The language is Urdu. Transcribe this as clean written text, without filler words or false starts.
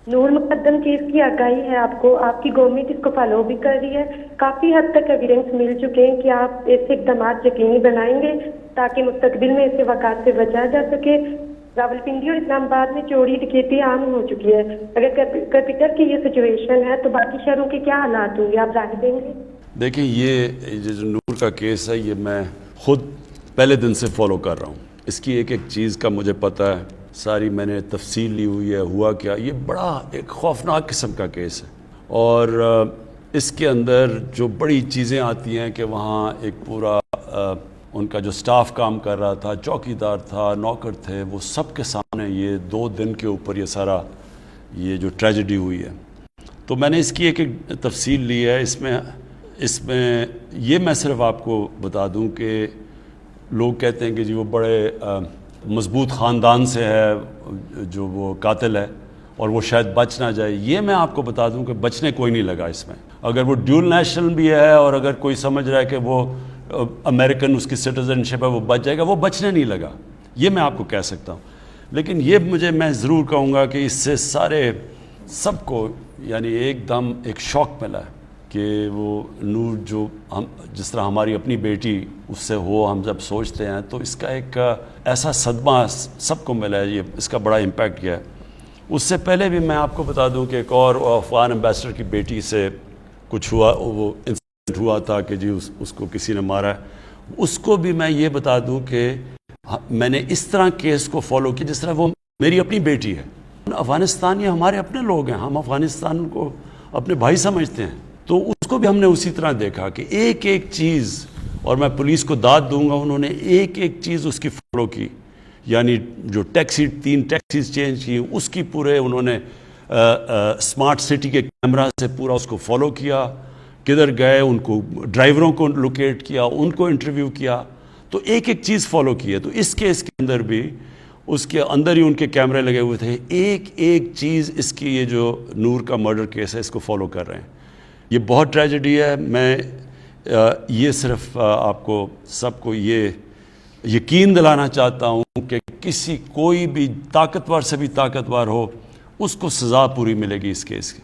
نور مقدم کیس کی آگاہی ہے آپ کو، آپ کی گورنمنٹ اس کو فالو بھی کر رہی ہے، کافی حد تک ایویڈنس مل چکے ہیں کہ آپ ایسے اقدامات یقینی بنائیں گے تاکہ مستقبل میں ایسے واقعات سے بچا جا سکے۔ راولپنڈی اور اسلام آباد میں چوری ڈکیتی عام ہو چکی ہے، اگر کیپٹل کی یہ سچویشن ہے تو باقی شہروں کے کیا حالات ہوں گے، آپ رائے دیں گے؟ دیکھیں، یہ جو نور کا کیس ہے یہ میں خود پہلے دن سے فالو کر رہا ہوں، اس کی ایک ایک چیز کا مجھے پتہ ہے، ساری میں نے تفصیل لی ہوئی ہے، ہوا کیا۔ یہ بڑا ایک خوفناک قسم کا کیس ہے، اور اس کے اندر جو بڑی چیزیں آتی ہیں کہ وہاں ایک پورا ان کا جو سٹاف کام کر رہا تھا، چوکیدار تھا، نوکر تھے، وہ سب کے سامنے یہ 2 دن کے اوپر یہ سارا یہ جو ٹریجڈی ہوئی ہے، تو میں نے اس کی ایک ایک تفصیل لی ہے۔ اس میں یہ میں صرف آپ کو بتا دوں کہ لوگ کہتے ہیں کہ جی وہ بڑے مضبوط خاندان سے ہے جو وہ قاتل ہے اور وہ شاید بچ نہ جائے۔ یہ میں آپ کو بتا دوں کہ بچنے کوئی نہیں لگا اس میں، اگر وہ ڈیول نیشنل بھی ہے اور اگر کوئی سمجھ رہا ہے کہ وہ امریکن اس کی سٹیزن شپ ہے وہ بچ جائے گا، وہ بچنے نہیں لگا، یہ میں آپ کو کہہ سکتا ہوں۔ لیکن یہ میں ضرور کہوں گا کہ اس سے سب کو یعنی ایک دم ایک شوق ملا ہے کہ وہ نور جو جس طرح ہماری اپنی بیٹی اس سے ہو، ہم جب سوچتے ہیں تو اس کا ایک ایسا صدمہ سب کو ملا ہے، یہ اس کا بڑا امپیکٹ کیا ہے۔ اس سے پہلے بھی میں آپ کو بتا دوں کہ ایک اور افغان ایمبیسڈر کی بیٹی سے کچھ ہوا، وہ انسیڈنٹ ہوا تھا کہ جی اس کو کسی نے مارا ہے، اس کو بھی میں یہ بتا دوں کہ میں نے اس طرح کیس کو فالو کیا جس طرح وہ میری اپنی بیٹی ہے۔ افغانستان یہ ہمارے اپنے لوگ ہیں، ہم افغانستان کو اپنے بھائی سمجھتے ہیں، تو اس کو بھی ہم نے اسی طرح دیکھا کہ ایک ایک چیز، اور میں پولیس کو داد دوں گا، انہوں نے ایک ایک چیز اس کی فالو کی، یعنی جو 3 ٹیکسیز چینج کی اس کی پورے انہوں نے اسمارٹ سٹی کے کیمرہ سے پورا اس کو فالو کیا، کدھر گئے ان کو ڈرائیوروں کو لوکیٹ کیا، ان کو انٹرویو کیا، تو ایک ایک چیز فالو کی ہے۔ تو اس کیس کے اندر بھی اس کے اندر ہی ان کے کیمرے لگے ہوئے تھے، ایک ایک چیز اس کی یہ جو نور کا مرڈر کیس ہے اس کو فالو کر رہے ہیں۔ یہ بہت ٹریجڈی ہے۔ میں یہ صرف آپ کو سب کو یہ یقین دلانا چاہتا ہوں کہ کوئی بھی طاقتور سے بھی طاقتور ہو، اس کو سزا پوری ملے گی اس کیس کی۔